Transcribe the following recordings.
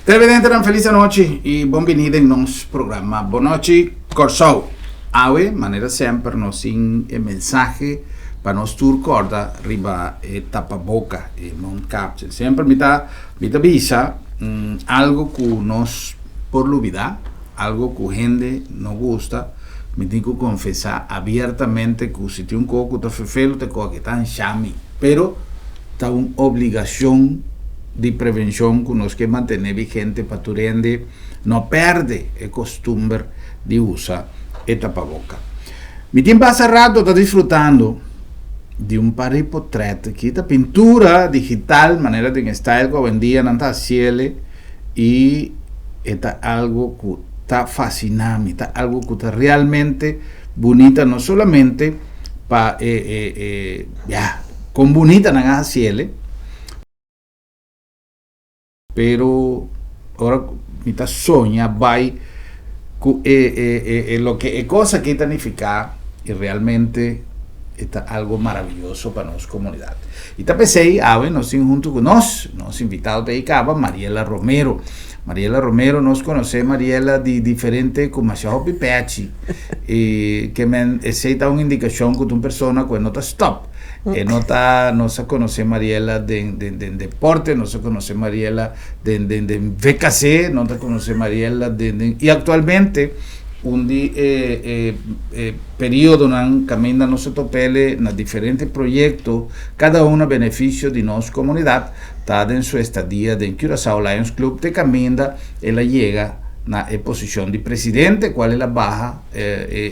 Televidente, una feliz noche y bienvenido en nuestro programa. Buenas noches, Corsou. Awe, manera sempre, nos sin mensaje para nos turcorda riba tapa boca e non capture. Sempre mi avisa algo que nos por lubida, algo que gente no gusta. Me tengo que confesar abiertamente que si tiene un coco te fefelo te coque tan chami, pero está una obligación de prevención que nos que mantener vigente para tu rende no perde el costumbre de usar el tapaboca. Mi tiempo hace rato está disfrutando de un par de portretos que esta pintura digital, manera de style que hoy en día no está cielo y está algo que está fascinante, está algo que está realmente bonita, no solamente para con bonita na cielo, pero ahora mi está soña vai lo que es cosa que significa y realmente está algo maravilloso para nuestra comunidad. Y pensé, nos junto con nos invitados de Icaba, Mariela Romero. Mariela Romero, nos conoce Mariela de diferente como Machado Pipechi, que me aceita una indicación con una persona que no está stop. No se conoce Mariela de deporte, no se conoce Mariela de VKC, no se conoce Mariela y actualmente un periodo camina no se topele en diferentes proyectos, cada uno a beneficio de nuestra comunidad, está en su estadía de Curaçao Lions Club, de camina, ella llega na posición de presidente, cuál es la baja,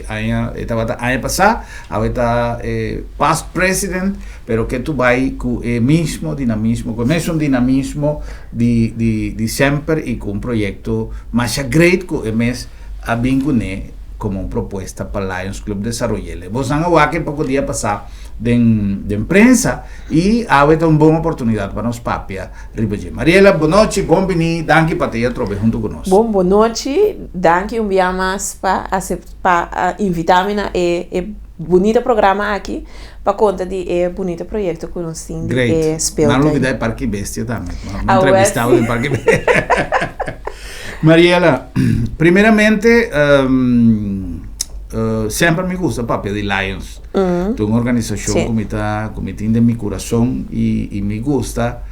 año pasado, ahorita past president, pero que tú vas con el mismo dinamismo, con un dinamismo de siempre y con un proyecto más great que mes a vincular como una propuesta para Lions Club desarrollarle. Vos han hablado que poco día pasado de prensa y ahorita una buena oportunidad para nos papia. Mariela, buenas noches, bienvenida, danke para te trove junto con nosotros. Buenas noches, danke un día más para invitarme a bonito programa aqui para conta de bonito projeto que nós temos de Spelter. Não novidade Parque Bestia também. Entrevistado em Parque Bestia. Mariela, primeiramente, sempre me gusta papel de Lions. De uma organização que me tem de meu coração e me gusta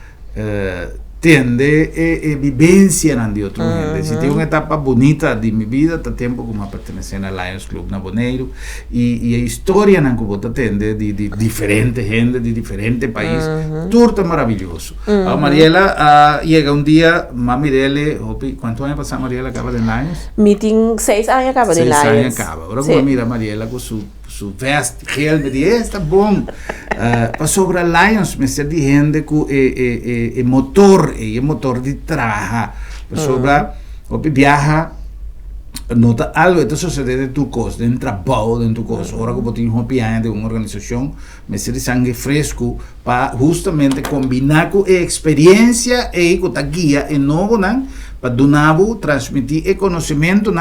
tende vivencia de otro gente. Si tengo una etapa bonita de mi vida, está tiempo como pertenecer al Lions Club na Bonaire y historia na que tende de diferente gente de diferente país, todo es maravilloso. Mariela llega un día, mami dele, ¿cuántos años pasó Mariela acaba de Lions? Meeting 6 años acaba de Lions. 6 años acaba. Ahora como mira Mariela con su veste, que ele me diz, está bom. Para sobre a Lions, me ser de gente que motor de trabajar. Para sobre viaja, nota algo, esto sucede de tu cosa, de un trabajo, de tu cosa. Ahora como tengo un piano de una organización, me ser de sangue fresco para justamente combinar con experiencia y con la guía en nuevo, para donar, transmitir el conocimiento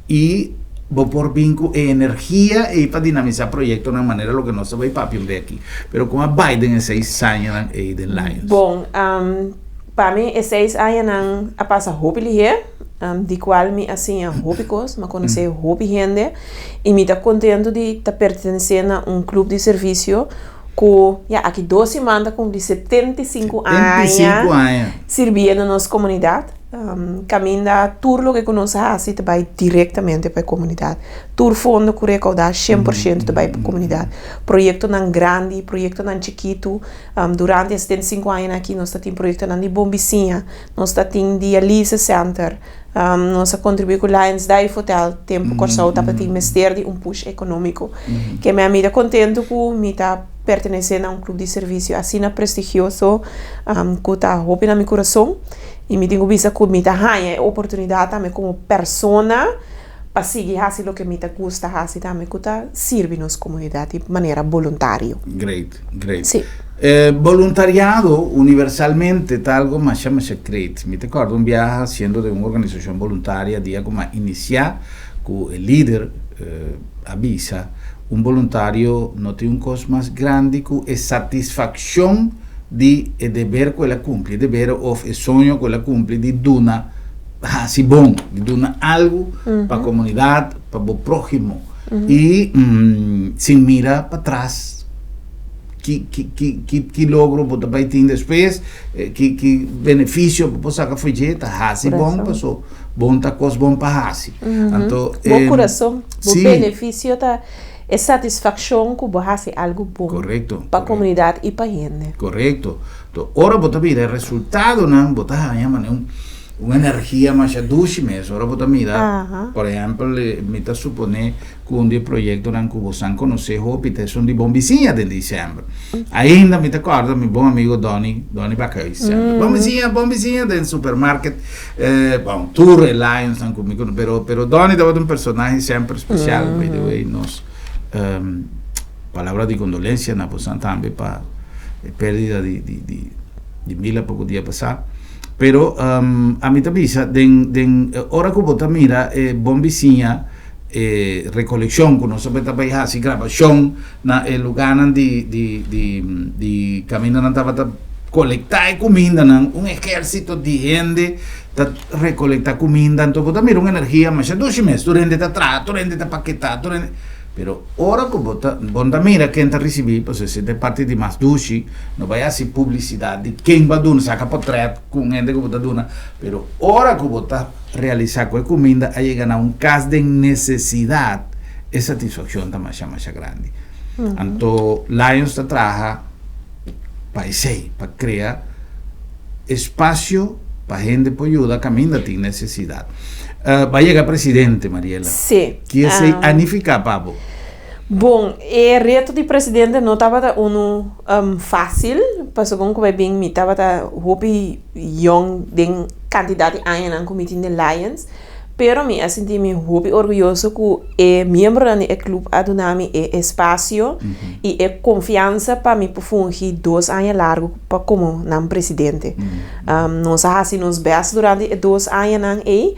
y por vínculo e energía y para dinamizar proyectos de una manera lo que no se ve papi de aquí. Pero como Biden en 6 años de Lions. Bom, para mí 6 años a pasar hobby hier, de cual me hacía hobbycos, me conocí hobby gente y me está contento de estar perteneciendo a un club de servicio que aqui 12 semanas com 75 anos servindo na nossa comunidade. Caminha tudo que nós fazemos vai diretamente para a comunidade. Tudo fundo que recaudar 100% vai para a comunidade. Projeto não grande, projeto não chiquito. Durante esses 75 anos aqui nós temos projeto não de bombicinha, nós temos diálise center, nós contribuímos com Lions Dive Hotel, tempo Corsou para ter mestre de push econômico. Que me amiga contento com me tá pertenecendo a um clube de serviço assim prestigioso, que está roupa no meu coração. E me tenho visto que me dá a oportunidade também como persona para seguir fazendo o que me gusta fazer também, que está servindo nossa comunidade de maneira voluntária. Great. Sim. Voluntariado universalmente está algo más secreto. Me recuerdo un viaje haciendo de una organización voluntaria, día como iniciar con el líder avisa, un voluntario no tiene un cosa más grande que es satisfacción de dever que ela cumpre, dever of sonho que ela cumpre de duna assim bom, de duna algo para a comunidade, para o próximo e sem mira para trás que logro você vai ter depois que benefício para sacar foi jeito assim bom passou bom tá coisa bom para assim então bom coração bom benefício tá é satisfação que você faz algo bom para a comunidade e para a gente. Correto. Então, ora você mira o resultado, não? Você chama uma energia mais doce mesmo. Ora você mira, por exemplo, me está supondo que um projeto que você conhece, Hope, são de bom vizinha de dezembro. Ainda me recordo, meu bom amigo Doni Bacai, sempre. Bom vizinha do supermercado, bom, Tour Lions, comigo, pero Doni é um personagem sempre especial, by the way, nós palavra de condolência na posição também para a perda de Mila pouco dia passado pero a mim também hora que você mira bom vizinha recolecção que nós sabemos também assim gravação na lugar de caminho não estava colectar comida um exército de gente tá recolectar comida então você mira uma energia mas é doce mesmo durante tá atrás durante tá paquetar pero ora que você mira quem está recebendo, pues se é parte de mais doce, não vai ser publicidade de quem vai dar, saca portrait com gente que você dá, pero ora que você realizar com a comida, aí chega a caso de necessidade, a satisfação está mais grande. Então, Lions está trabalhando para criar espaço para a gente poder ajudar a caminhar tem necessidade. Vai chegar presidente, Mariela. Sim. Que é anificar, Pablo. Bom, o reto de presidente não estava fácil, porque como vai bem, me estava hopi young den candidato a um comité de Lions, pero me senti me hopi orgulhoso que membro do clube adunami espaço e confiança para me fungir 2 anos largo para como nam presidente. Nós assim nos best durante 2 anos aí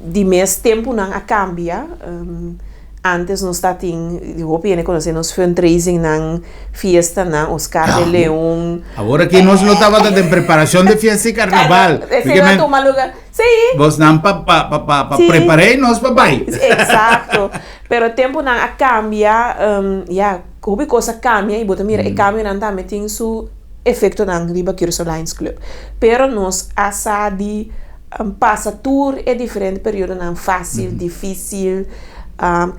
de mais tempo não a cambia antes nós tínhamos conhecemos fundraising na fiesta na Oscar de León agora que nós não estava em preparação de fiesta e carnaval sim vos não para preparar nós para vai exato pero o tempo não a cambia houve coisa cambia e bota mira e cambia não também tem seu efeito na riba Curacao Lions Club pero nós asa de passa tour é diferente período não fácil difícil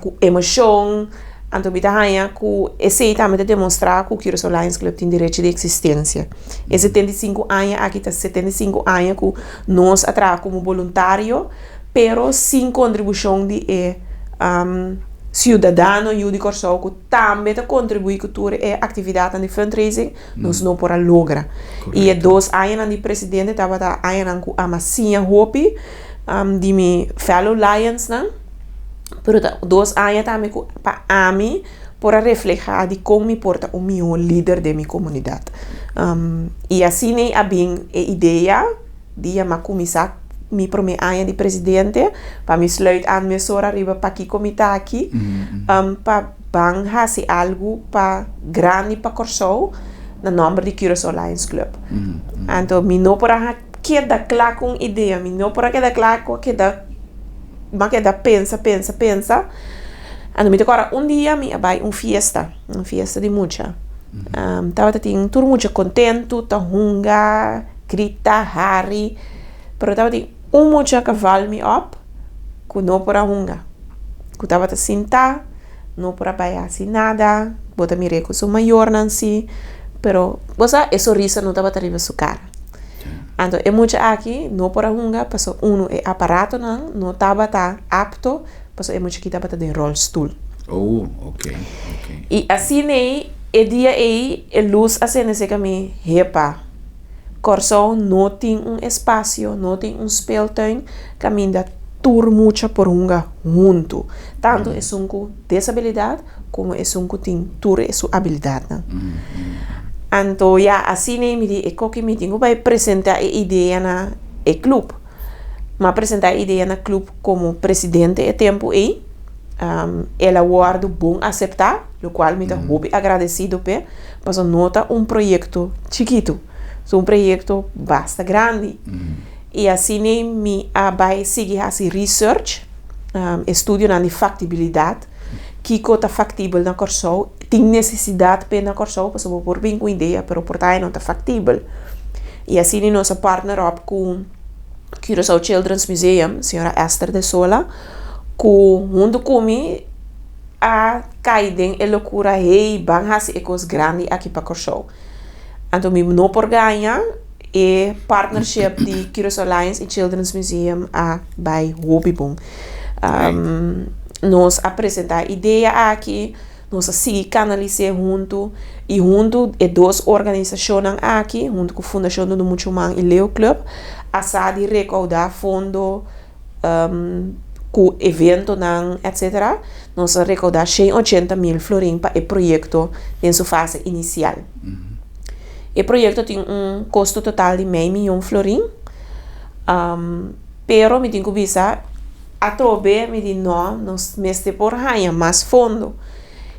com emoção então me dá que esse também de demonstrar que o Curacao Lions Club tem direito de existência é 75 anos aqui está 75 anos que nós atrás como voluntário pero sem contribuição de cidadão e de Curacao que também contribui com toda a atividade de fundraising nós não podemos lograr e 2 anos de presidente estava anos com a massinha Hopi de mi fellow Lions não pero 2 anos também para mim para refletir de como me porta o meu líder de minha comunidade e assim é bem a ideia de eu começar meu primeiro ano de presidente para me sluit aan mijn sora riba para aqui comitê aqui para banhar se algo para grande para Curacao na nome de Curacao Lions Club então me não para queda claro com ideia me não para queda claro com queda mas queda pensa então me agora dia me vai uma fiesta de mucha tava tem todo mucho contento tá hunga grita hari pero tava tem mucha que val me up que não para hunga que tava te sentar não para baiar assim nada bota me reco sou maior não si pero você é sorriso não tava arriba sua cara então é muito aqui não para hunga passou é aparato não tava apto passou é muito que tava de rollstool ok e assim né e dia aí a luz assim nesse caminho repa Curacao não tem espaço, não tem speeltuin, caminha tur mucha por hunga junto. Tanto é com desabilidade, como é com tem tur é sua habilidade. Então, assim me diz, que me tenho vai apresentar a ideia na clube. Mas apresentar a ideia na clube como presidente é tempo aí, ela guarda bom aceitar, lo qual me muito agradecido pe, mas nota projeto chiquito, projeto bastante grande. E assim me vai seguir assim research, estudo na factibilidade, que é factível na Corsou, tem necessidade para na Corsou, para saber por bem com ideia, para o portal não está factível. E assim nossa partner up com Curaçao Children's Museum, senhora Esther de Sola, com junto comigo a caiden e loucura hey bang has ecos grande aqui para Corsou. Então me não por ganhar e partnership de Curaçao Lions e Children's Museum a by Hobbybong. Nós apresentar ideia aqui, nós seguir canalizar junto e junto e duas organizações aqui, junto com a Fundação do Muchumang e Leo Club, a de recaudar fundo com evento etc. Nós recaudar 180.000 florins para o projeto em sua fase inicial. O projeto tem custo total de meio milhão de florins, pero me tenho que avisar a trobe me diz não, nós meste por ganhar mais fundo.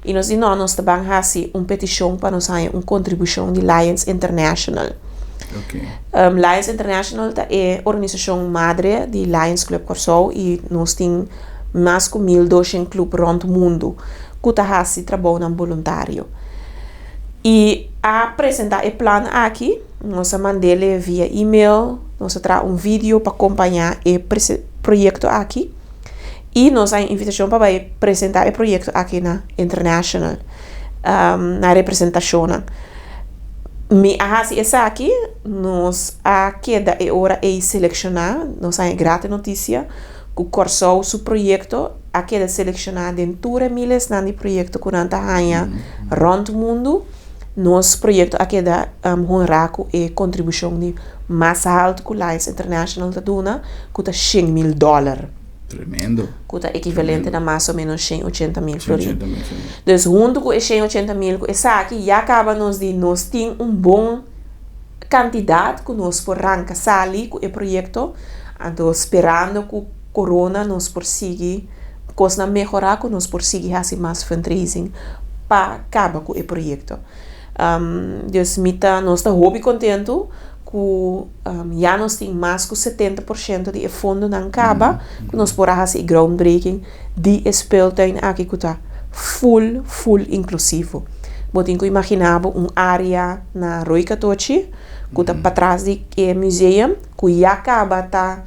E nós diz não, nós também fazemos petição para nós ganhar contribuição de Lions International. Okay. Lions International é a organização madre de Lions Club Corsou e nós temos mais de 1.200 clubes rond o mundo que fazem trabalho voluntário. E a apresentar o plano aqui, nós mandamos via e-mail, nós trazemos vídeo para acompanhar o projeto aqui. E nós temos invitação para apresentar o projeto aqui na International, na representação. Me ahasi essa aqui, nós a queda é hora de selecionar, nós temos grata notícia, que o Corsou, seu projeto, a queda selecionar dentro de milhares de projetos que nós temos rond o mundo. Nosso projeto aqui da honraco e contribuição de mais alta que o Lions International da Duna, que está $100.000. Tremendo. Que é equivalente a mais ou menos 180.000 florins. Então, junto com 180.000, essa aqui já acaba nós temos bom quantidade que nós por arrancar sali com o projeto, então esperando que o corona nos persiga, coisa melhorar que nos persiga fazer mais fundraising para acabar com o projeto. Deus nós estamos contentes que já nós temos mais que 70% de fundo na caba, que nós podemos fazer groundbreaking de speeltuin aqui que está full inclusivo. Botem que imaginar área na Rui Catochi, que está para trás do museu, que já acaba tá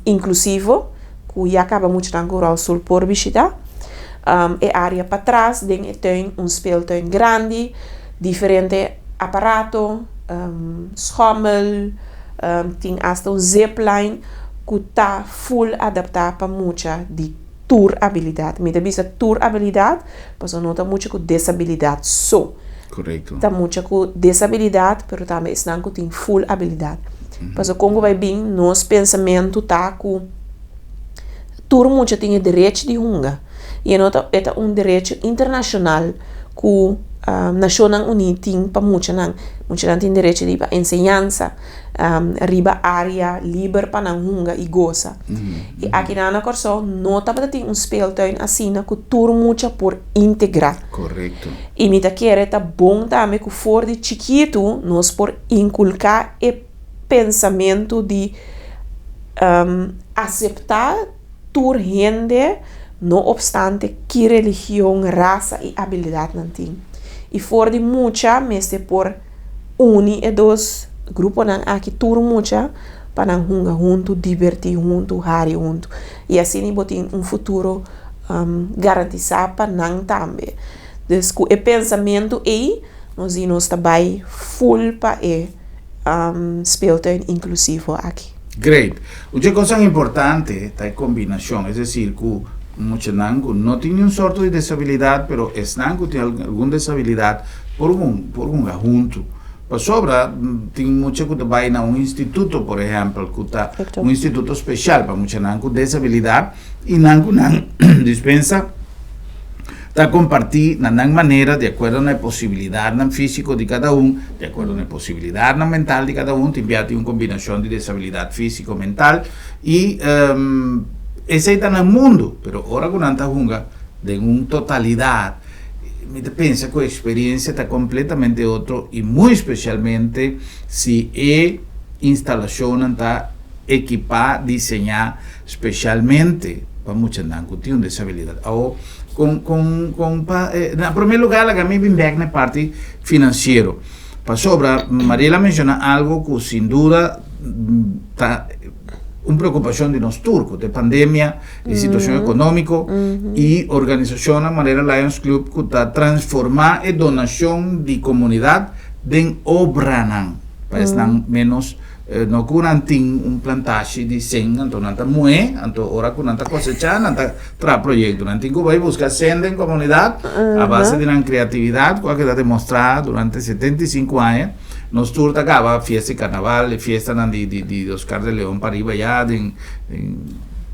inclusivo, que já acaba muito na sul por visitar. Área para trás tem speeltuin grande, diferente aparato, schommel, tem até zipline que está full adaptado para muita de tour habilidade. Me dá tour habilidade, mas não está muito com desabilidade só. Correto. Está muito com desabilidade, mas também está com full habilidade. Mas como vai bem, nosso pensamento está com tour muito tem direito de hunger. E é direito internacional que a Nações Unidas tem para muitos tem direito de ensinança, riba área livre para não hunga e goza. E aqui na Corsou não está ter speeltuin assim que tudo muito por integrar. Correto. E me quer tá bom também que for de chiquito nós por inculcar o pensamento de aceitar tur gente, não obstante que religião, raça e habilidade não tem. E for de muita, mas por e dois grupos aqui tur muita para não junto, divertir junto, hari junto. E assim botem futuro garantizado para não também. Então, o pensamento aí, nós também full para o speeltuin inclusivo aqui. Great. Una cosa importante è la combinazione, es decir, que muchos no tienen un sorto de disabilidad, pero están con alguna disabilidad por un junto. Para sobra, tem mucho que vai a un instituto, por ejemplo, que está un instituto especial para muchos con disabilidad y nangu dispensa está compartir na manera de acuerdo a la posibilidad físico de cada uno, de acuerdo a la posibilidad mental de cada uno, te enviate una combinación de disabilidad físico-mental y ese está en el mundo, pero ahora con tanta junga, de una totalidad, me piensa que la experiencia está completamente otro y muy especialmente si la instalación está equipada, diseñada especialmente para muchos que tienen disabilidad. O en primer lugar, la que a mí me en la parte financiera. Para sobra, Mariela menciona algo que sin duda está una preocupación de los turcos, de pandemia, de situación económica y organización a manera Lions Club que está transformar la donación de comunidad en obra, para estar menos no con un plantaje de 100, entonces mue, ahora con tanta cosecha, nanta tra proyecto, entonces va a buscar senda en comunidad a base de la creatividad que ha demostrado durante 75 años. Nos turta acaba fiesta de carnaval, fiesta de Oscar de León para arriba ya, de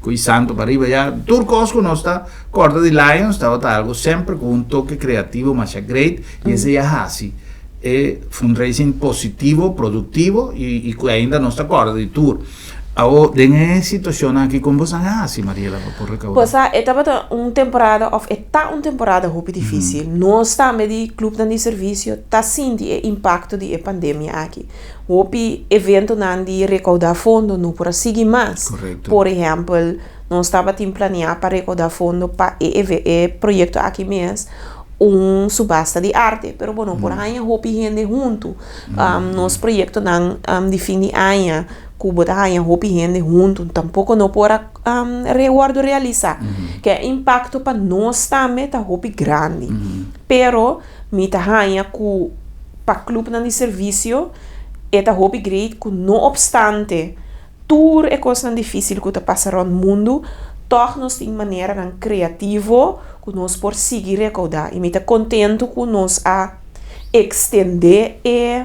Cui Santo para arriba ya. Turcos con esta corda de Lions estaba algo siempre con un toque creativo más great y ese ya así. Fundraising positivo, productivo y ainda não está corda de tour. Ahora, en esa situación aquí, ¿cómo vos así, Mariela, por recaudar? Pues estaba una temporada, está una temporada muy difícil. Nós também de clube de serviço está sentindo o impacto da pandemia aqui. O evento de recaudar fundo não por seguir mais. Correcto. Por exemplo, nós estava planear para recaudar fundo para o projeto aqui mesmo. Subasta de arte, pero bueno, por aí hopi gente junto. Nos proyectos de fin de año, Cuba da aí hopi gente junto, tampouco não pora reguardo realizar. Que é impacto para nós também tá hopi grande. Pero mi tá aí ku para clube de serviço é tá hopi great que não obstante tour é coisa difícil que tá passar no mundo, toch nós tem maneira criativo que nós por seguir recaudar e me está contento que nós a extender e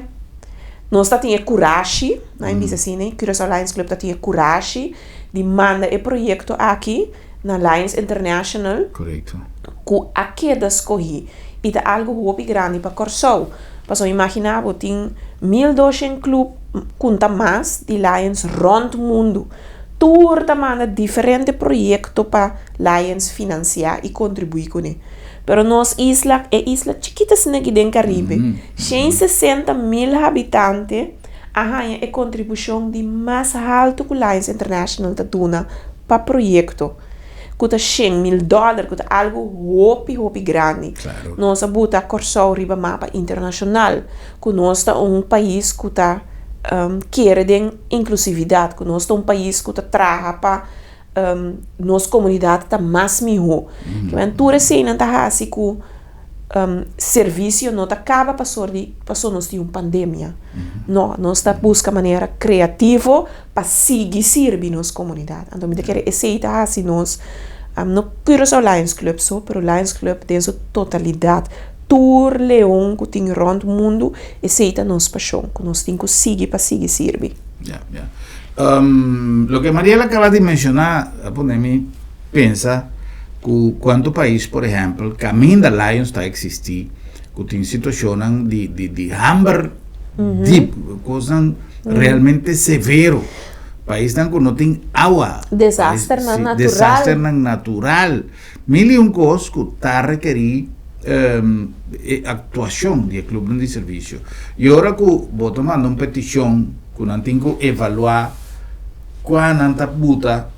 nós tá tinha coragem, não é assim, né? Curaçao Lions Club tá tinha coragem de mandar o projeto aqui na Lions International. Correto. Que aqui da escolhi e tá algo muito grande para Curaçao. Para só imaginar, tem 1.200 clubes conta mais de Lions rond o mundo. Tour manda diferentes projetos para Lions financiar e contribuir com ele. Pero nossa isla é isla chiquita aqui dentro do Caribe. 160.000 habitantes, é a contribuição de mais alto que Lions International está dando para o projeto. Custa $100,000, custa algo hopi grande. Claro. Nós bota Curaçao riba mapa internacional. Que nós é país que está quer de inclusividade, que nós somos país que trabalha para nossa comunidade está mais melhor. Que a tudo assim não está assim que serviço não acaba passou nós de uma pandemia. Não, nós está busca maneira criativa para seguir servir nossa comunidade. Então me quer aceitar assim nós não Curaçao Lions Club só, pero Lions Club tem sua totalidade. Tour Leão que tem rond o mundo aceita nossa paixão, que nós temos que seguir para seguir servir. Lo que Mariela acaba de mencionar, me pensa que quanto país, por exemplo, caminho da Lions está a existir, que tem situação de hambre deep, coisa realmente severo. País que não tem água. Desastre natural. Desastre natural. Mil e coisas que está a requerir actuação do clube de serviço. E agora que vou tomando uma petição que não tenho que evaluar quando não buta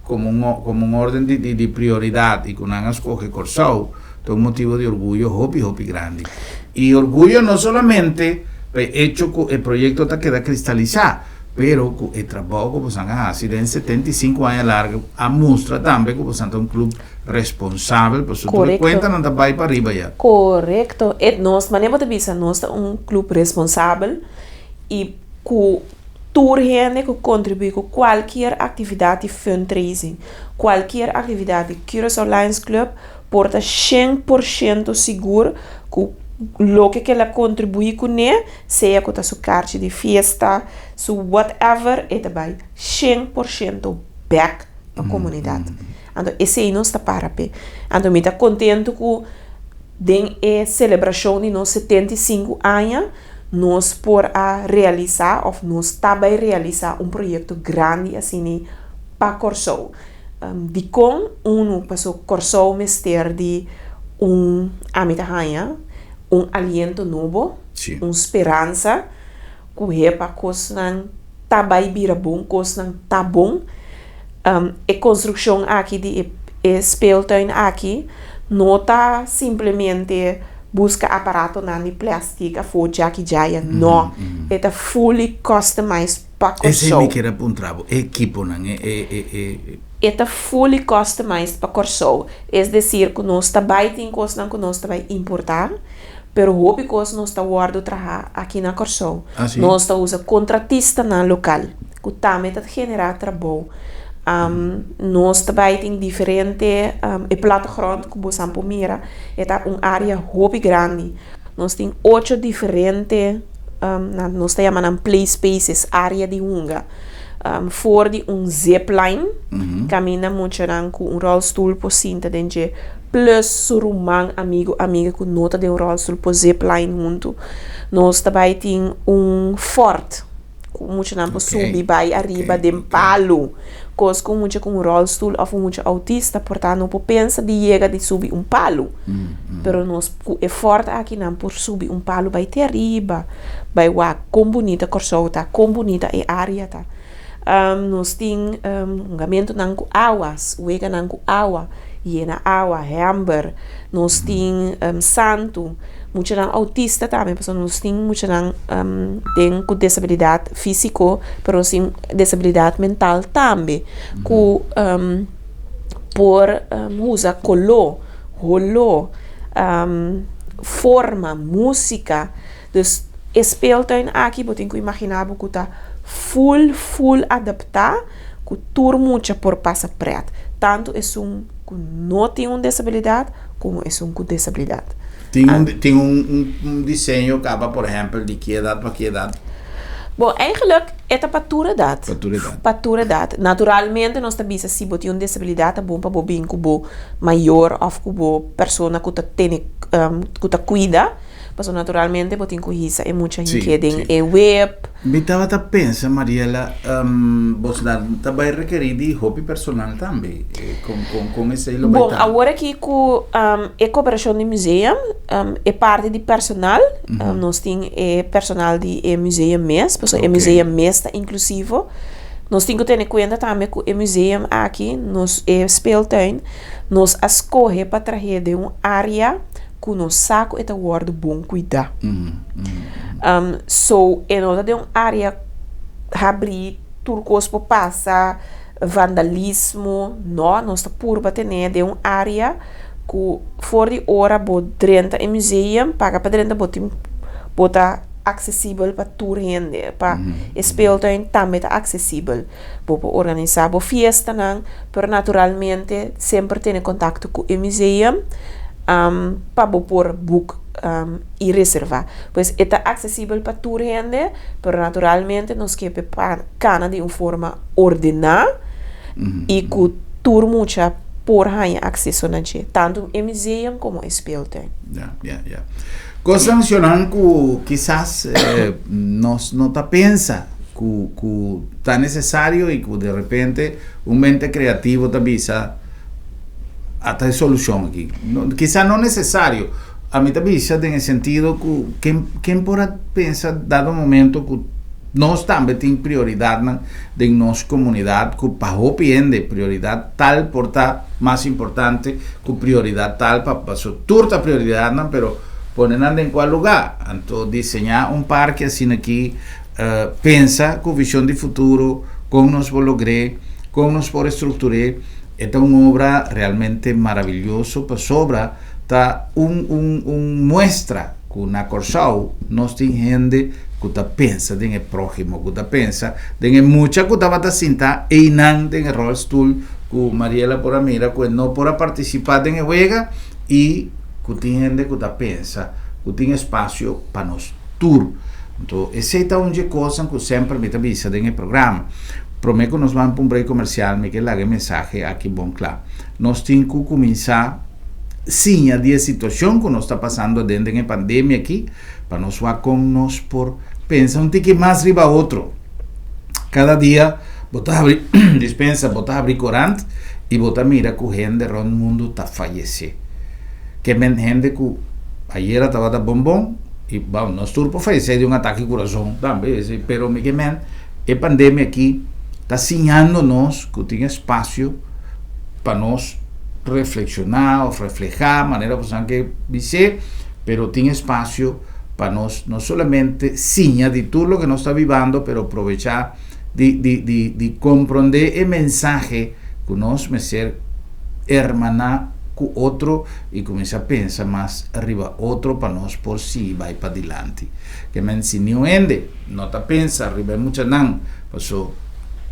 como uma ordem de prioridade e que não escolhe Curaçao, tem motivo de orgulho hopi grande. E orgulho não somente hecho que o projeto está queda cristalizado, pero o trabalho que você faz em 75 anos largo mostra também que você é um clube responsável, por sua conta não vai para arriba já. Correto. Nós manemos de vista, nós é um clube responsável e que toda gente que contribui com qualquer atividade de fundraising, qualquer atividade de Curaçao Lions Club, porta 100% seguro que lo que ela contribui com ele, seja com a sua carta de festa, su whatever, é também 100% back para a comunidade. Então, esse aí não está para pé. Então, me está contente que den a celebração de nos 75 anos, nós por a realizar, ou nós também realizar um projeto grande assim para Curaçao. di con uno paso corso mister di un amitahanha, un aliento novo, Sim. speranza, que hepa cosnan tabai bira bom, cosnan tá bom. E construção aqui de speeltuin aqui não tá simplesmente busca aparato na de plástico for aqui já não é tá fully customized para Esse corso me quer apontar, equipo não é tá fully customized para corso é decir que nós tá baiting coisa que nós tá vai importar pero hobby coisa nós tá guardo trabalhar aqui na corso nós tá usa contratista na local que também tá generar trabalho. Nós também tem diferente plattegrond que você pode mirar é área hobby grande nós tem 8 diferentes nós chamamos play spaces área de unga voor die zipline caminha muito com rolstoel por cinta dentro plus surumang amiga com nota de rolstoel por zipline junto nós também tem fort muito nampo subir vai arriba de palo coisa com muito com rolstoel ou muito autista portanto não pensa de chega de subir palo pero nós é forte aqui não por subir palo vai ter arriba vai lá com bonita corsota com bonita é área tá nós tem gamento não com águas wega não com água e na água hamber nós tem santo muito não autista também, porque nós temos muito não tem com disabilidade física, pero sim disabilidade mental também, com por usa color, rolo, forma, música, dus speeltuin aqui, você tem que imaginar que está full adaptar, que tudo muito por passa preto, tanto é que não tem uma disabilidade, como é com disabilidade. Tem desenho que por exemplo, de que idade para que idade? Bom, eigenlijk é para toda idade. Para toda idade. Naturalmente, nós também se você tem disabilidade, é bom para bobin cubo maior ou cubo pessoa que tem que cuida. Mas naturalmente, você tem que isso é muita gente é web. Me estava a pensar, Mariela, você também requerir de hobby personal também, com esse elo. Bom, agora que com a cooperação de museu é parte de personal, nós temos personal de museu mesmo, porque o museu mesmo está inclusivo. Nós temos que ter em conta também que o museu aqui, nós speeltuin, nós escolhe para trazer de uma área que no saco é o guarda bom cuidar. So, em outra de uma área abrir turcos para passar vandalismo, nós está puro para ter de uma área que for de hora bo 30 em museu, paga para 30 bota acessível para toda gente, para speeltuin também está acessível, para organizar a festa, pero naturalmente sempre tem contato com o museu. Para pôr book e reservar. Pois está acessível para toda gente, pero naturalmente nós queremos cana de uma forma ordenada e que todo mundo por ganhar acesso a gente, tanto em museu como em speeltuin. Coisa mencionando que quizás nós não tá pensa que está necessário e que de repente mente criativo também até solução aqui. Quizá não necessário. A mim também tem o sentido que quem pode pensar, dado momento, que nós também temos prioridade em nossa comunidade, que para o de prioridade tal por estar mais importante, que prioridade tal para toda prioridade, mas poner em qual lugar. Então, desenhar parque assim aqui, pensa com visão de futuro, como nós vamos lograr, como nós podemos estruturar. Esta es una obra realmente maravillosa, pues sobra, está muestra que na Corsau nós tem gente que pensa en el prójimo, que pensa en mucha que está sentada e não en el rollstool que Mariela por mira que no por participar en el juega y que tem gente que pensa que tem espacio para nós tour. Então, essa é uma coisa que sempre me avisa en el programa. Prometo que nós vamos para um break comercial, me quer dar mensagem aqui bom claro. Nós temos que começar sim a situação que nós está passando dentro da pandemia aqui, para nós com nós por pensar um tique mais riba outro. Cada dia Botar abrir dispensa, botar abrir corante e botar mira que gente ron mundo tá fallecer. Que men gente que ayer estava da bombom e bom, nós turpo fallecer de um ataque de coração também, pero me que men a pandemia aqui está ensinando nós que tem espaço para nós reflexionar ou reflejar maneira que dizer, pero tem espaço para nós não somente sinha de tudo o que nós está vivendo, pero aproveitar de compreender o mensagem que nós me ser hermanar com outro e começar a pensar mais arriba outro para nós por si vai para adiante. Que men se não ende, não está pensa arriba muito não, passou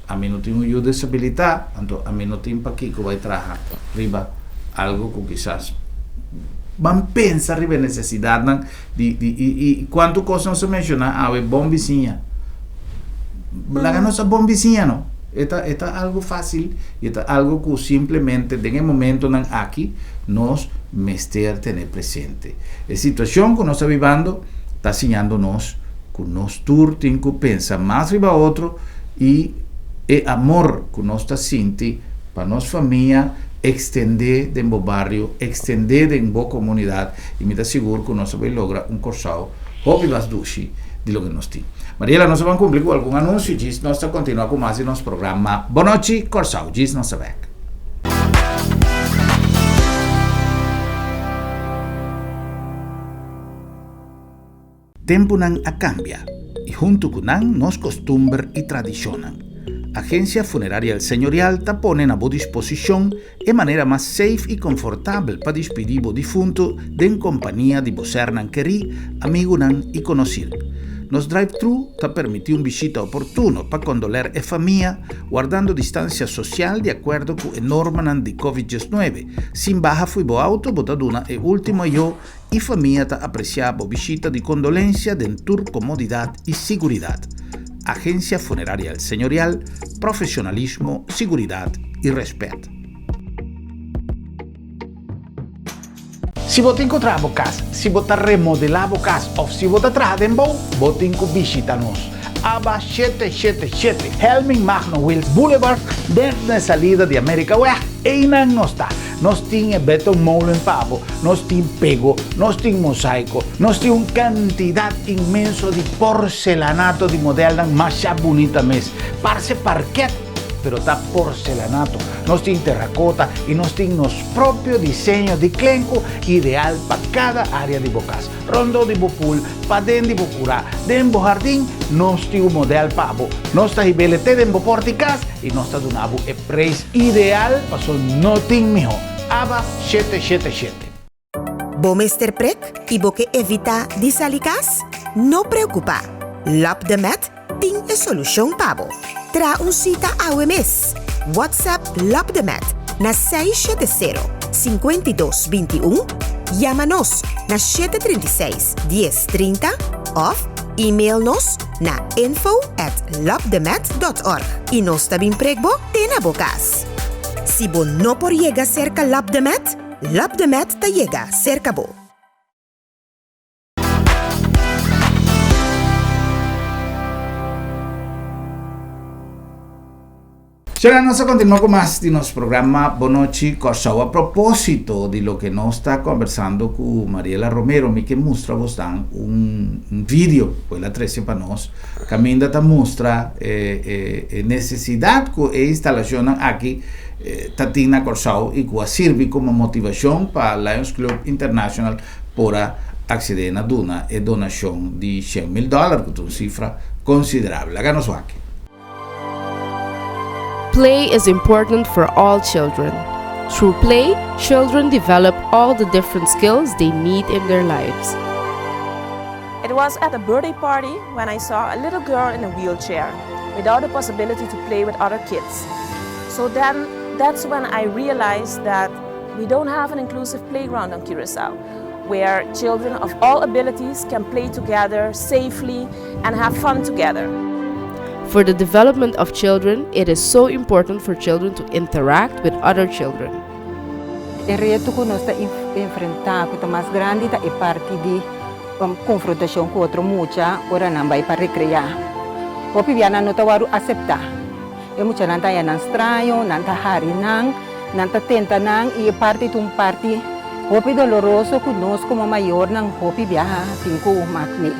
a mim não tenho eu disabilidade, então a mim não tenho para que vai trabalhar arriba algo que quizás van pensa arriba a necessidade e quanto coisa não se menciona, é bom vizinha. La nossa bom vizinha não. Está algo fácil e está algo que simplesmente em momento não aqui nós mester ter presente. A situação que nós estamos vivendo está ensinando nós que nós temos que pensar mais riba outro e o amor que nós está sentindo para nossa família extender dentro do barrio, extender dentro da comunidade e me dá seguro que nós vamos lograr cursal hobby vas dushi de lo que nós temos. Mariela, nós vamos cumprir com algum anúncio e nós vamos continuar com mais nosso programa. Boa noite, Corsau, diz nossa back. Tempo não a cambia e junto com nos costumbres e tradiciones. Agência Funerária El Señorial está pone na boa disposição de maneira mais safe e confortável para despedir o defunto em companhia de você não querer, amigo não e conhecido. Nos drive-thru está permitindo visita oportuno para condoler a família, guardando distância social de acordo com a norma de Covid-19. Sem barra foi bo auto, botaduna e último eu e família está apreciando a visita de condolência dentro comodidade e segurança. Agência Funerária El Señorial, profissionalismo, segurança e respeito. Se você encontrar a casa, se você remodelar a casa ou se você trabalhar em bom, você tem que visitar-nos. Aba 777 Helming Magno Wills Boulevard, dentro da salida de América Oeste, e não está. Nós temos beton molen pavo, nós temos pego, nós temos mosaico, nós temos uma quantidade imensa de porcelanato de modelo mais bonita mesmo. Parece parquet, pero está porcelanato. Nós temos terracota e nós temos nosso próprio desenho de clenco ideal para cada área de bocas. Rondo de bopul, para dentro de bocura, dentro do jardim, nós temos modelo pavo. Nós temos belete dentro do porticas e nós temos um preço ideal para só não tem melhor. Aba 777. Bom Mr. Prek e boque evita de salicas? Não preocupa. Lap de Met tem a solução pavo. Tra cita ao mês. WhatsApp Lap de Met na 670-5221. Chama-nos na 736-1030 ou e-mail-nos na info@lapdemet.org. E nós também pregbo tem na bocas. Se você não por llegar cerca Lap de Met ta llega cerca bo. Ahora nós continuamos com mais de nosso programa Boa Noite Corsau. A propósito de lo que nós está conversando com Mariela Romero, me que mostra um vídeo, ela trouxe para nós, que ainda está mostra necessidade que a instalação aqui está na Corsau e que serve como motivação para Lions Club International para acceder na duna e donação de $100,000, que é uma cifra considerável. Agora nós vamos aqui. Play is important for all children. Through play, children develop all the different skills they need in their lives. It was at a birthday party when I saw a little girl in a wheelchair without the possibility to play with other kids. So then that's when I realized that we don't have an inclusive playground on Curacao, where children of all abilities can play together safely and have fun together. For the development of children, it is so important for children to interact with other children. El reto que nós enfrentamos, que é mais grande, é parte de confrontação com outro mucha, ora não vai para recrear. O piviana não está aceitar. E mucha nanta ya nan strayo, nanta hari nang, nanta tenta nang, e parte tum parte, hopi doloroso conosco como maior nang hopi viaja tinku matni.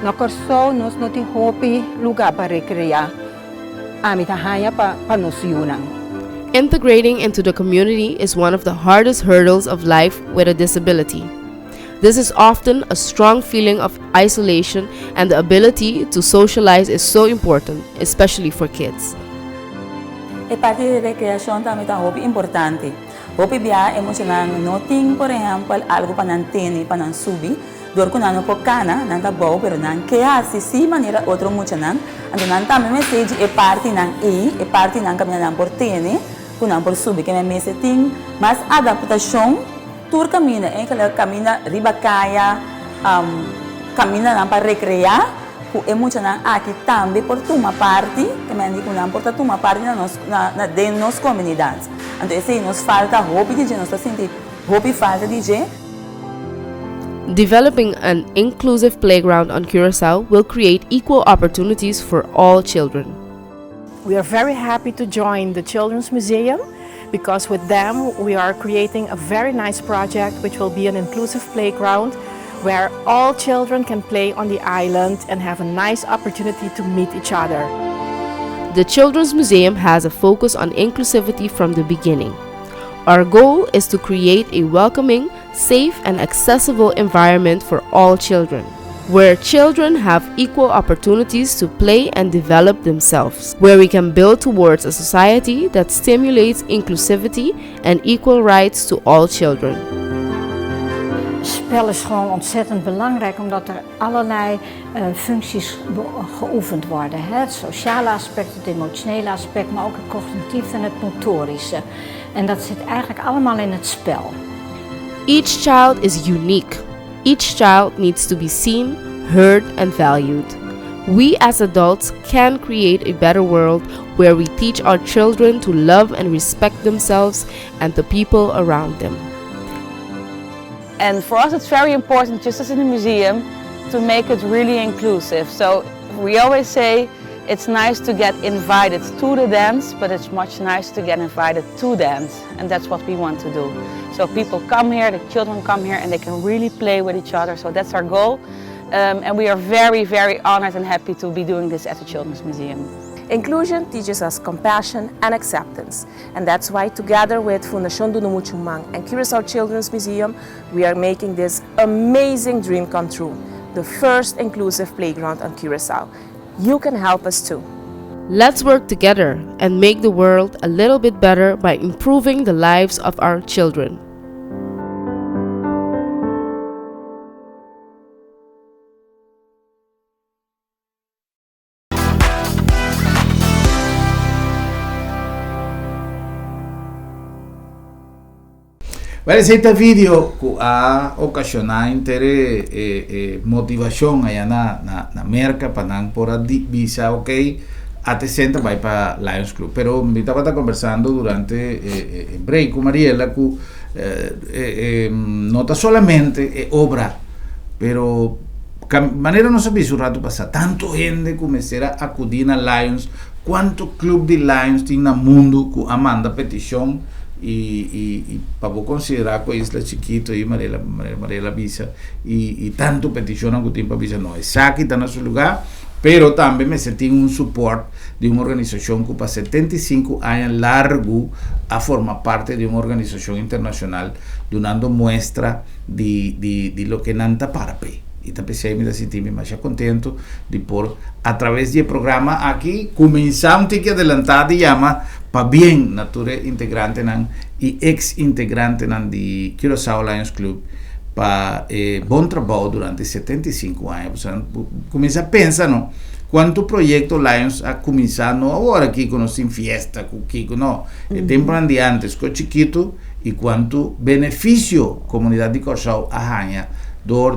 No corso nos no ti hopi lugar para recrear. Amita haya pa nos yunang. Integrating into the community is one of the hardest hurdles of life with a disability. This is often a strong feeling of isolation, and the ability to socialize is so important, especially for kids. E parte de recreação também é hobby importante. Hobby é emocionante. Não tem, por exemplo, algo para não ter, para não subir. Dor que não pode cana, não tá bom, mas não quer assim, sim, maneira outro muito não. Então não também message é parte não é parte não caminhar não por ter, que não por subir, que message tem, mas adaptação, tur caminha, aquela caminha riba caia, caminha não para recrear. É muito não aqui também por uma parte, que me digo não por uma parte na nossa comunidade. Então esse nos falta hobby de nós está sentindo hobby falta de Developing an inclusive playground on Curaçao will create equal opportunities for all children. We are very happy to join the Children's Museum because with them we are creating a very nice project which will be an inclusive playground where all children can play on the island and have a nice opportunity to meet each other. The Children's Museum has a focus on inclusivity from the beginning. Our goal is to create a welcoming, safe and accessible environment for all children, where children have equal opportunities to play and develop themselves, where we can build towards a society that stimulates inclusivity and equal rights to all children. Spel is gewoon ontzettend belangrijk omdat er allerlei functies geoefend worden. Het sociale aspect, het emotionele aspect, maar ook het cognitieve en het motorische. En dat zit eigenlijk allemaal in het spel. Each child is unique. Each child needs to be seen, heard and valued. We as adults can create a better world where we teach our children to love and respect themselves and the people around them. And for us it's very important, just as in the museum, to make it really inclusive. So we always say it's nice to get invited to the dance, but it's much nicer to get invited to dance. And that's what we want to do. So people come here, the children come here and they can really play with each other. So that's our goal. And we are very, very honored and happy to be doing this at the Children's Museum. Inclusion teaches us compassion and acceptance, and that's why together with Fundación Dunumuchumang and Curaçao Children's Museum, we are making this amazing dream come true, the first inclusive playground on Curaçao. You can help us too. Let's work together and make the world a little bit better by improving the lives of our children. Well, este video ha ocasionado motivación allá na merca para não por visa, ok, até senta vai para Lions Club. Pero me estaba conversando durante break con Mariela que no está solamente obra, pero manera no sabia un rato pasar tanto gente comenzara a acudir a Lions, quanto club de Lions tem no mundo que manda petição y para considerar que isla chiquito y Mariela Visa y tanto petición que tiene para Visa no es aquí está en su lugar, pero también me sentí un support de una organización que para 75 años largo a formar parte de una organización internacional donando muestra de lo que nanta para pe. Y también me sentí más contento de por a través del programa aquí comenzamos a adelantar de llama para bien nature integrante y ex integrante de Curaçao Lions Club para buen trabajo durante 75 años. O sea, comienza a pensar, ¿no? ¿Cuánto proyecto Lions ha comenzado? No ahora aquí con sin fiesta, con Kiko, no. El tiempo de antes, con chiquito y cuánto beneficio comunidad de Curaçao a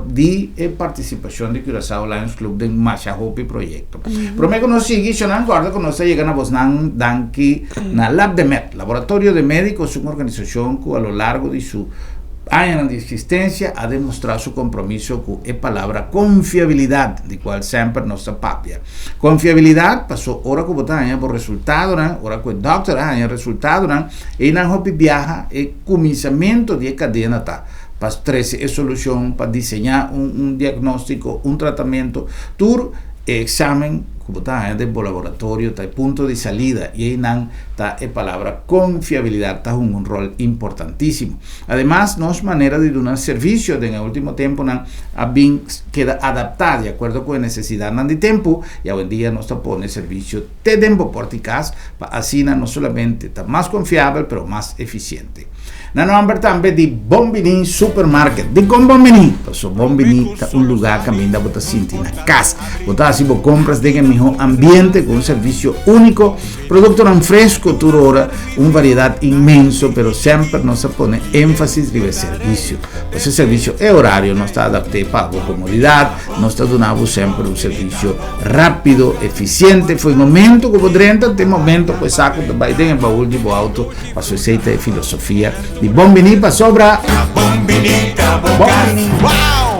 de participación de Curaçao Lions Club de Masha Hopi proyecto. Pero me conocí que yo no guardo que no se llegan a vos danki na Lab de Med, Laboratorio de Médicos, una organización que a lo largo de su años de existencia ha demostrado su compromiso con la palabra confiabilidad, de cual siempre nos papia. Confiabilidad pasó ahora como año por resultado, ahora con el doctor año resultado, y na hopi viaja el comienzamiento de cadena para 13 solución, para diseñar un diagnóstico, un tratamiento, tur examen del laboratorio, el punto de salida, y ahí está la palabra confiabilidad, está un rol importantísimo. Además, nos manera de dar servicio en el último tiempo queda adaptada de acuerdo con la necesidad de tiempo, y hoy en día nos pone servicio de tiempo porticas, para así no solamente está más confiable, pero más eficiente. Na nombre también de Bombini Supermarket. De con Bombini. Paso Bombini es un lugar que me bota sinti na casa. Bota así vos compras de mejor ambiente con un servicio único, producto tan fresco, turora, una variedad inmenso, pero siempre nos pone énfasis en el servicio. Ese servicio es horario, no está adaptado para la comodidad, no está donando siempre un servicio rápido, eficiente. Fue el momento que podremos, de momento, pues saco de Biden en el baúl de auto, para su aceite de filosofía. Di Bombini pa sobra Bombini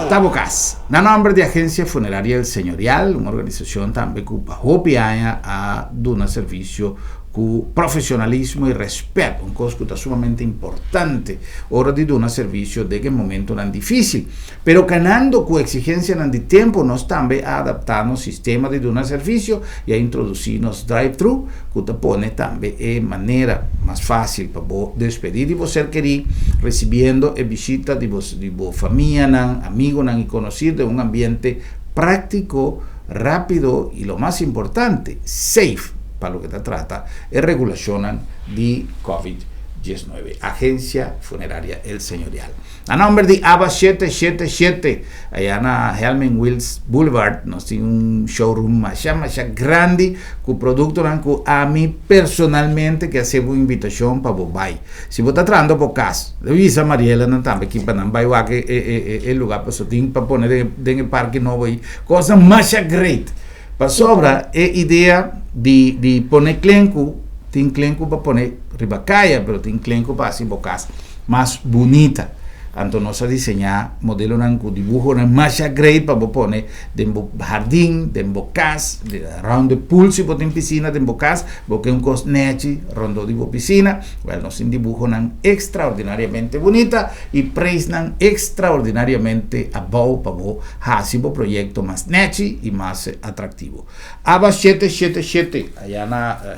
Tabocas. Na nombre de Agencia Funeraria El Señorial, una organización también que hopi a dar servicio con profesionalismo y respeto, un cosa que está sumamente importante, hora de dar servicio de que momento tan difícil, pero ganando con exigencia de tiempo, nos también adaptamos sistema de dar servicio y a introducirnos drive-thru, que te pone también de manera más fácil para despedir de vos ser querido, recibiendo visita de vos familia, amigos y conocidos de un ambiente práctico, rápido y lo más importante, safe. Para lo que te trata, es regulación de COVID-19. Agencia Funeraria El Señorial. A nombre de ABA 777, allá en Helming Wills Boulevard, nos tiene un showroom más grande, con productos que a mí personalmente que hace una invitación para Bombay. Si vos estás tratando por casa, le avisa a Mariela, no también aquí para Bombay, que el lugar para poner en el parque nuevo y cosas más great. Para sobra, es idea de poner clenco, tem clenco para poner ribacaya, pero tem clenco para hacer bocas más bonita. Entonces, nos diseñar modelo con dibujo más great para poner dentro jardín, dentro casa, around the pool, si poten piscina, dentro casa, porque un cosnechi rondo de piscina, bueno, nos dibujo extraordinariamente bonita y preisnan extraordinariamente above para hacer un proyecto más nechi y más atractivo. ABA 777, allá en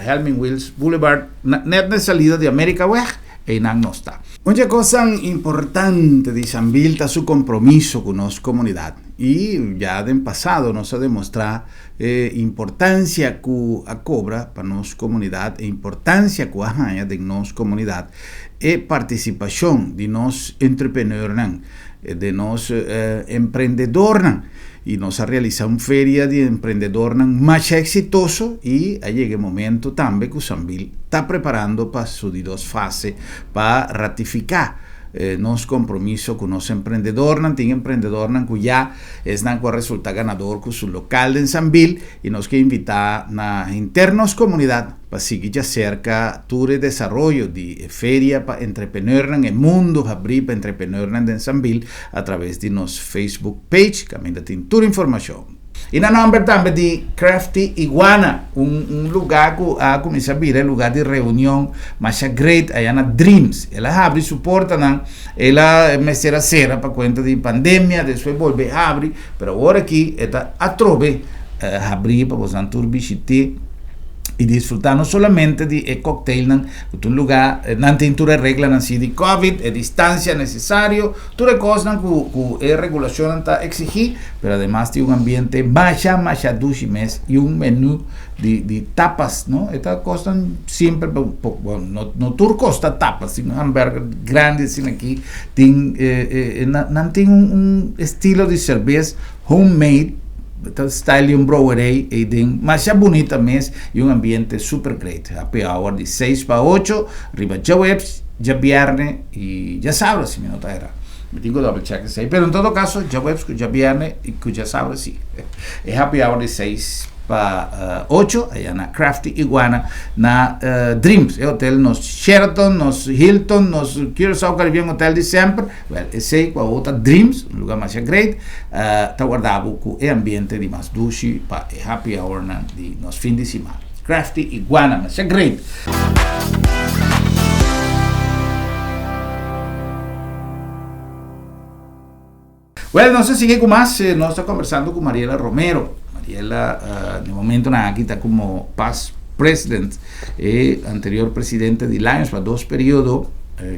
Helming Wills Boulevard, net de salida de América West, y no está. Una cosa importante de Sanville es su compromiso con nuestra comunidad. Y ya en pasado nos ha demostrado importancia que cobra para nuestra comunidad, e importancia que hay de nuestra comunidad, y participación de nuestros entrepreneurs, de nuestros emprendedores. Y nos ha realizado una feria de emprendedores más exitoso y ha llegado el momento también que Sanville está preparando para su dos fases para ratificar nuestro compromiso con los emprendedores. Tiene emprendedores que ya están con resultado ganador con su local en Sanville y nos quiere invitar a internos comunidad para seguir ya cerca tour de desarrollo de feria para entrepreneurs en el mundo, abrir para entrepreneurs en Sanville a través de nuestro Facebook page, que también tiene toda información. Y en nombre también de Crafty Iguana, un lugar que ha comenzado a abrir, el lugar de reunión más great allá en Dreams. Ella abre su puerta, ella mesera cera para cuenta de pandemia, después vuelve a abrir, pero ahora aquí está a trove abrir para vos visitar y disfrutar no solamente de cocktail, que un lugar, no tiene todas las reglas así de COVID, distancia necesario, todas las cosas que regulación está exigir, pero además tiene un ambiente más duchimes y un menú de tapas, ¿no? Estas cosas siempre, bueno, no turcos tapas, sino hamburgues grandes, sino aquí tiene un estilo de cerveza homemade, style un brewery y más bonita mes y un ambiente super great. Happy hour de 6 para 8, arriba ya webs, ya viernes y ya sabes si me nota era. Me tengo double check pero en todo caso ya webs, ya viernes y ya sabes sí. Es happy hour de 6 para 8, allá na Crafty Iguana, na Dreams, hotel nos Sheraton, nos Hilton, nos Curaçao Caribbean Hotel de sempre, well, esse com a outra Dreams, um lugar mais great, tá guardado com o ambiente de mais duche para happy hour de nos fim de semana. Crafty Iguana, mas é great. Well, nós seguimos mais, nós estamos conversando com Mariela Romero. Mariela, no momento, aqui está como past president e anterior presidente de Lions para 2 períodos,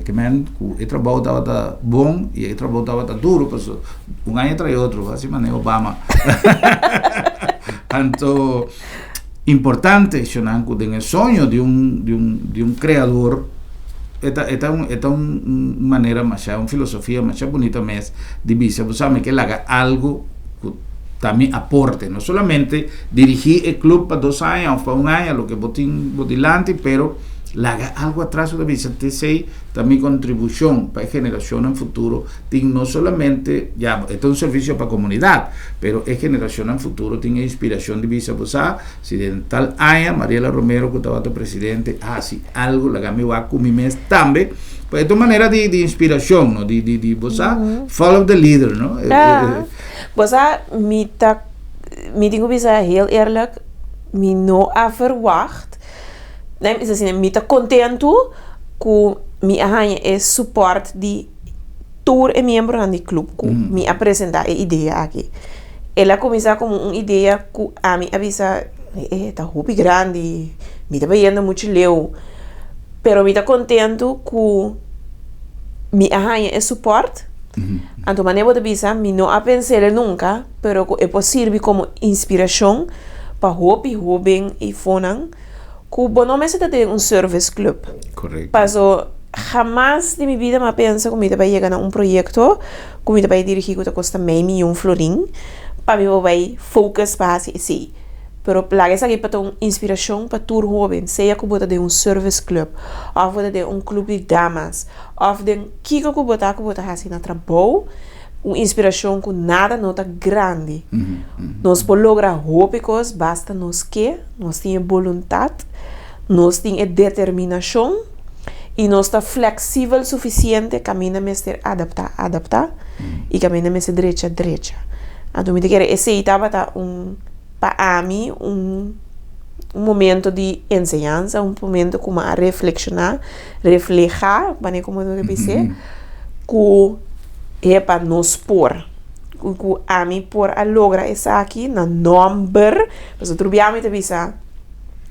que o trabalho estava bom e o trabalho estava duro, mas um ano atrás outro, assim, mas Obama. Tanto importante, Xonanco, tem o sonho de um criador. Esta uma maneira, uma filosofia mais bonita mesmo de vista, você sabe que ele haga algo que também aporte, não somente dirigir o clube para 2 anos ou para 1 ano, lo que botin delante, pero haga algo atrás de vista, te sei também contribuição para a geração no futuro, tem não somente, já, é um serviço para a comunidade, pero a geração no futuro tem a inspiração de vista, você se de tal ano, Mariela Romero, que estava presidente, se algo, me vai comigo também, pues é uma maneira de inspiração, não? De você follow the leader, não? Você me tenho que dizer heel eerlijk, me não verwacht. Nee, is assim, me tá contento com me arranha é suporte de tour e membro do clube, com me apresentar a ideia aqui. Ela começa como uma ideia que a mim avisa, tá hobby grande, me tá vendo muito leu, pero me tá contento com me arranha é suporte. Então, maneira de dizer, me não a pensar nunca, pero é possível como inspiração para hobby e fonan. Que não me de um service club. Correto. Paso jamás de minha vida me penso que me vai chegar a um projeto que me vai dirigir que custa meio milhão florim para me vai focus para assim. Pero plaga essa aqui para uma inspiração para tour jovem, seja que bota de um service club, ou de um clube de damas, ou de que bota assim na trabalho, uma inspiração que nada nota grande. Nós podemos lograr hópicos, basta nós temos vontade, nós temos determinação e nós estamos flexível o suficiente caminhar mestre adaptar e caminhar mestre direita. Então, me quero esse estava para mim um momento de ensinança, um momento como a reflexionar, refletir, como eu disse, que é para nos pôr. Que a mim pôr a logra essa aqui na number, mas eu trabalho muito bisa.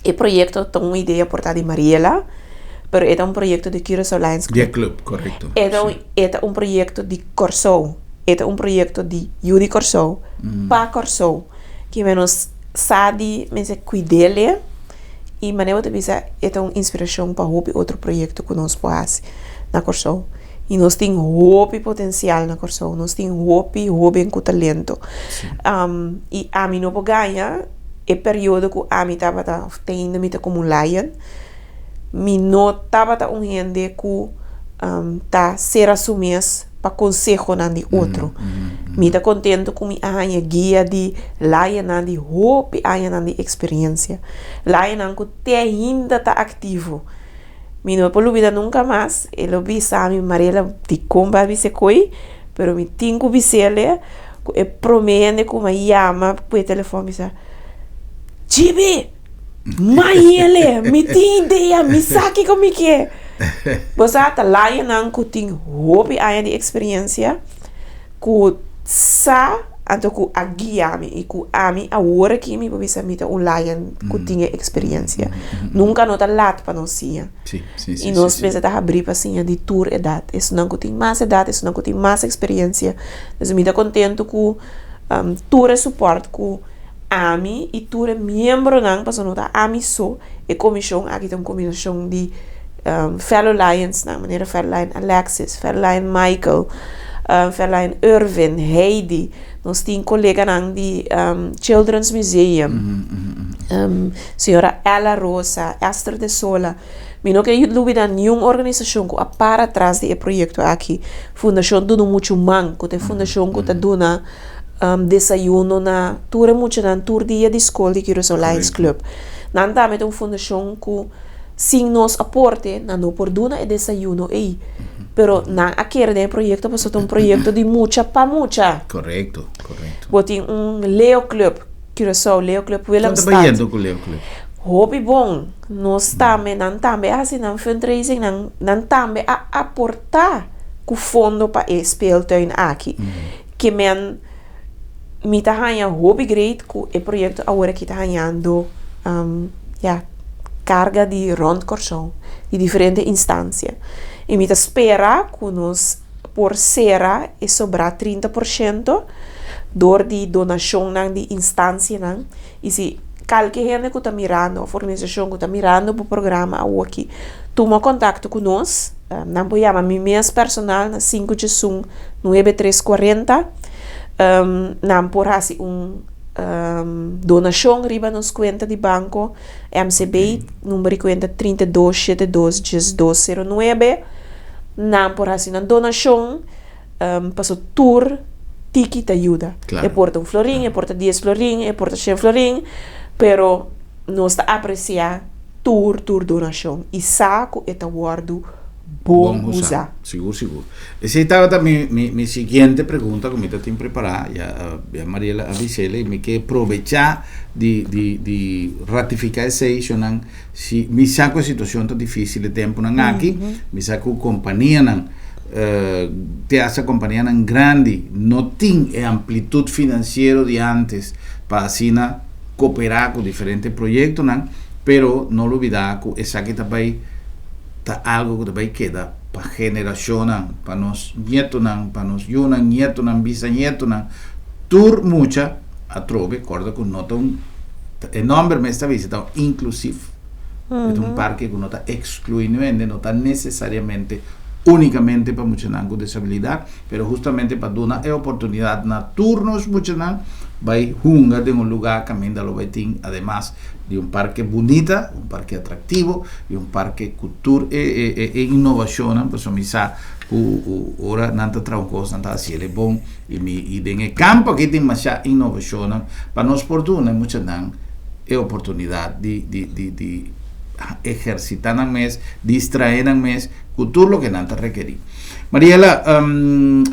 O projeto tem uma ideia portada de Mariela, pero é um projeto de Curaçao Lions Club. De club, correto. É um projeto de Curaçao, é um projeto de Judy Curaçao, para Curaçao, que menos sabe, mas é cuidar e maneira de bisa é uma inspiração para outro projeto que nós fazemos na Curaçao. E nós temos muito potencial na Curaçao, nós temos muito com talento. E a mim não vou ganhar, é período que a mim estava tendo como um lion, me não estava gente que está ser assumido para consejo de outro. Me está contente com a guia de lion de hope, de experiência. Lion que ainda está ativo. Me não pode olvidar nunca mais. Ele ouvi sabe Mariela de como vai ser coi, pero me tenho que dizer que promete que me chama por telefone e diz: "Chibi, Mariela, me tem ideia, me sabe como que é." Você está lá e não que tem hobby de experiência, que sa então que a guia-me e que a mim a hora que me vai ser um lion que tinha experiência. Nunca não está lá para nós sim. E nós pensamos a abrir para sim de tour idade. Isso não que tem mais idade, isso não que tem mais experiência. Então me dá contento que tour é suporte que a mim e tour é membro não para não tá a mim só e comissão aqui tem uma combinação de fellow lions na maneira fellow lion Alexis, fellow lion Michael, fellow lion Irvin, Heidi. Nós temos colega de Children's Museum, senhora Ella Rosa, Esther de Sola. Eu não quero dúvida nenhuma organização que para atrás desse projeto aqui. Fundação Duno Muito Man, que é fundação que está dando desayuno na ture mucho na tour dia de escola de Curaçao Lions Club. Nan também tem uma fundação que sim nos aporte na no por duna e desayuno aí. Pero na aquele de projeto passou um projeto de mucha pa mucha. Correcto. Botem Leo Club, Curaçao Leo Club Willemstad. Tá trabalhando com o Leo Club. Hobby bom, nós também não também assim não fundraising não também a aportar com fundo para speeltuin aqui. Que men me tá ganhando hobby great com o projeto agora que tá ganhando carga de rond Curaçao de diferentes instâncias. E me tá espera que nós por será e sobrar 30% door de donação de instância e se qualquer gente que está mirando, a organização que está mirando o programa aqui, toma contato com nós, não pode chamar meu personal na 591-9340, não pode fazer donação riba nos conta de banco MCB, número de conta 3272-1209, não pode fazer uma donação, para o tour, tiki te ajuda. Claro. E porta florin, e porta 10 florin, e porta 100 florin, pero nós está apreciar tour donação. E saco e tá guardo bom usar. Seguro. Essa estava também minha seguinte pergunta, como eu tenho preparado, a Mariela avisei, e me quer aproveitar de ratificar essa situação, se me saco a situação tão difícil de tempo aqui, me saco companhia te essa companhia grande não tem a amplitude financeira de antes para assim cooperar com diferentes projetos, pero não olvidar que essa aqui também tá algo que também queda para geração, para nós nietos, para nós nietos, bisnietos, tur mucha a trove, corda que não tão enorme esta vez está inclusivo, é parque que não está excluindo, não está necessariamente únicamente para muchos con disabilidad, pero justamente para dar una oportunidad na turnos muchos vai jungar de un lugar que también lo vai además de un parque bonita, un parque atractivo y un parque cultura e innovación, pues misa ora nanta trancos nanta cielo bom y en el campo que tem más innovación para nos fortuna muchos e oportunidad de ejercitar mes, distraer mes, cultura lo que nanta requerir. Mariela,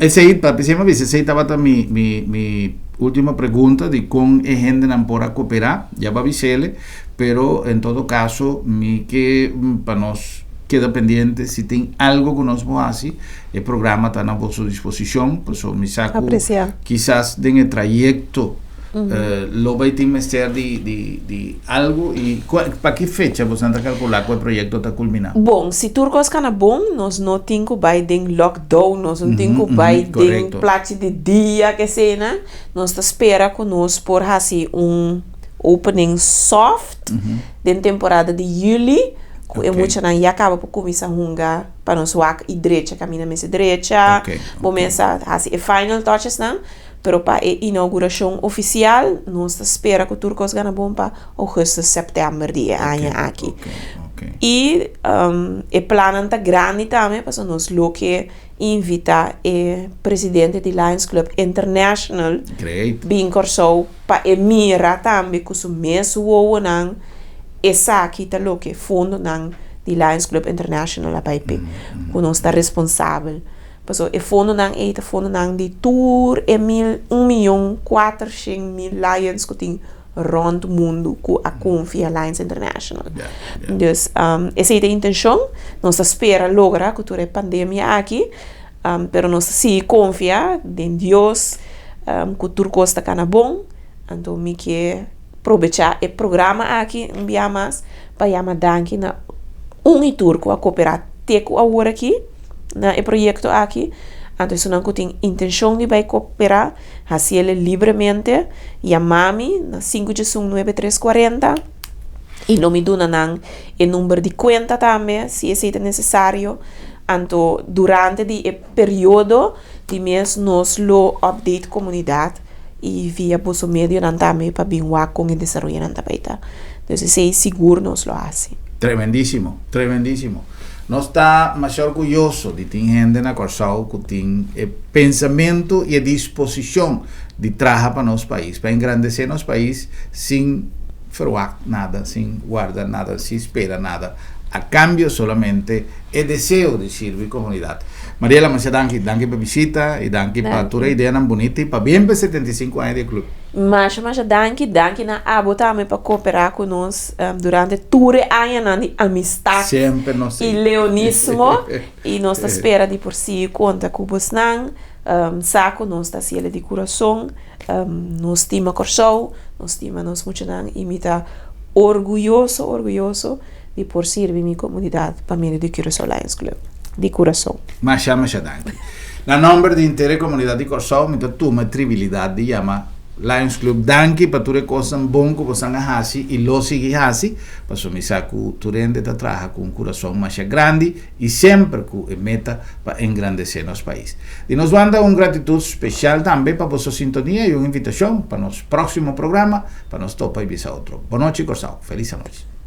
ese estaba mi última pregunta de cómo es gente no puede cooperar, ya va a avisarle, pero en todo caso, que para nos queda pendiente, si tiene algo que nos va a hacer, el programa está a vuestra disposición, pues me saco quizás en el trayecto. Lo vai ter mestre de algo e para que fecha você anda calcular que o projeto está culminando? Bom, se turcos cana bom, nós não temos que vai den lockdown, nós não temos que vai den plate de dia que cena, nós está espera que nós por fazer opening soft de temporada de julho, que é muito não já acaba por começar a hungar para nós walk e direita, caminhar mesa direita, começa a fazer final touches não. Pero para a inauguração oficial, nós esperamos que o Turcos ganhe bom para agosto, setembro de ano aqui. E o plano está grande também, para nós que invitar o presidente do Lions Club International, bem Curaçao, para mirar também que o mês o não essa aqui está lo que fundo do Lions Club International a pai que nós está responsável. So, e fondo de tour e 1.400.000 Lions que tem rond o mundo que a confia Lions International. Dus, essa é a intenção. Nós esperamos lograr que a pandemia aqui, pero nós se confia em Deus que o turco está cana bom. Então, me quer aproveitar o programa aqui em Biamas para chamar danke na e turco a cooperar teco agora aqui. Na o projeto aqui, então se não tem intenção de vai cooperar, fazê-lo livremente, chamar-me na 591-9340 e não me dona o número de conta também, se é necessário. Então, durante o período de mês, nós lo update comunidade e via o meio também para bem com o desenvolvimento da paita. Então, se é seguro, nós lo fazemos. Tremendíssimo. Nós está mais orgulhoso de ter gente na Corsau que tem pensamento e disposição de trabalhar para nosso país, para engrandecer nosso país sem ferroar nada, sem guardar nada, sem esperar nada. A cambio solamente el deseo de servir comunidad. Mariela, muchas danke por visita y danke por tu idea tan bonita y para bien por 75 años de club. Mas danke na abo também para cooperar conosco durante todos os anos de amistade Sempre nós e leonismo e nós espera de por si conta com você saco nós está cielo de coração nós estima Corsau nós estima nós muito e me está orgulhoso de por servir minha comunidade para mim de Curaçao Lions Club de coração. Mas danke. Na nome de inteira comunidade de Corsau, me dá uma trivialidade de chamar Lions Club danke para tudo coisa bom que você hasi e lo sigue hasi, para me saco tu rende da trabalha com um coração mais grande e sempre com a meta para engrandecer nosso país. E nos manda gratitude especial também para vossa sintonia e uma invitação para nosso próximo programa, para nos topar e visar outro. Boa noite, Corsau. Feliz noite.